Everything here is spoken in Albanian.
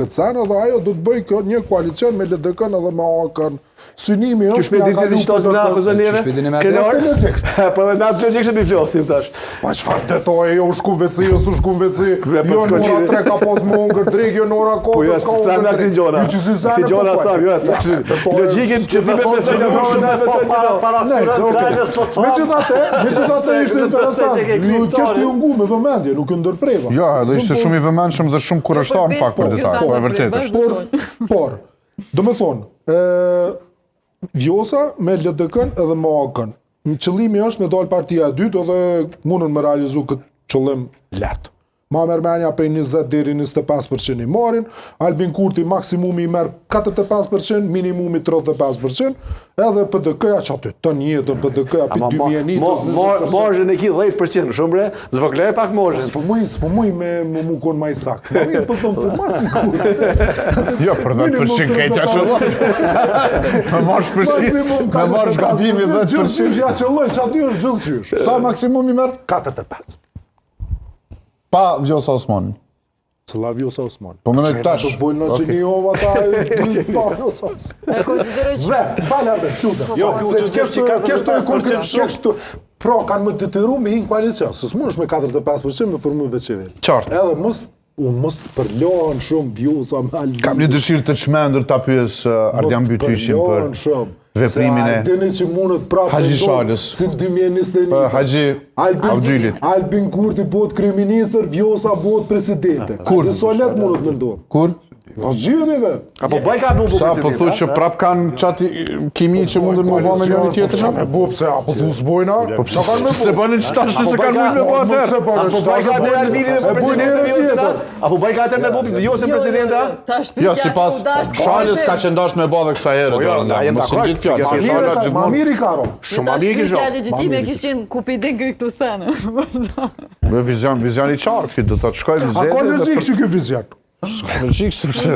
këtë sen edhe ajo do të bëj një koalicion me LDK-n edhe me AK-n. Synimi është me kalu për po dhe natë logjik që mi flosim tash. Pa çfarë detoje, jo shku veci, jo su shku veci, jo nora 3 ka pas më ongër drejk, jo nora Po jo, s'tam nga si gjona. Si gjona s'tam, jo, logjikin që ti me besoj që Megjithatë ishte interesant. Nuk kështë ju ngu me vëmendje, nuk e ndërpreva. Jo, edhe ishte shumë i vëmendshëm dhe shumë kurështar në pak për detaj, po e vërtet është. Por, do me thonë, Vjosa me LDK-n edhe me AK-n. Qëllimi është me dalë partia e dytë edhe mundën me realizu këtë qëllim letë. Ma Mermenja prej 20 deri 25% i marrin, Albin Kurti maksimumi i merë 45%, minimumi 35%, edhe PDK-ja që aty të njëtën, PDK-ja për 2001-ës 20%. Margjën e ki 10%, shumë bre, zvoglej pak margjën. S'po muj me mu konë ma i sakë. Me po thëmë për ma si kur. Jo, për 10% kej që ashtë me marsh përshim, me marsh gabimi 10%. Gjithësysh ja që loj, që aty është gjithësysh. Sa maksimumi merë? 45. Pa Vjosa Osmani. Cëlla Vjosa Osmani. Po më në tash. Do vojnë në që një ova ta pa Vjosa Osmani. Dhe, falja dhe, qutëm. Jo, kështu e kështu. Pra, kanë më detyru me hinë koalicion. Së s'mund është me 45% me formu veçeveri. Qartë. Edhe mos të përlohen shumë Vjosa me Albin. Kam një dëshirë të çmendur ta pyes Ardian Bytyshin për veprimin e Dini që mundët prapë Haxhi Shalës. Si 2021. Haxhi Avdylit. Albin Kurti bëhet kryeministër, Vjosa bëhet presidente. Kur? Dhe so let mundët me ndodhë. Kur? Pas gjithëve. Apo baj ka mu bu Sa po thu që prap kanë qati kimi që mundën me bëha me njëri tjetër? Qa me bu pëse, apo thu s'bojna? Po se bënin qëtash se kanë mujnë me bëha tërë? Apo baj ka atër Albinin e presidente Vjosën? Apo baj ka atër me bu Vjosën presidente? Jo, si pas Shalës ka qëndasht me bëha dhe kësa herë. Mos në gjithë fjallë. Ma miri karo. Shumë amik i shumë. Legjitime kishin kupidin kërë këtu sene. Vizion i qarë, këtë do të të shkoj vizjet. A ka logik që kjo vizion? Logjik sepse...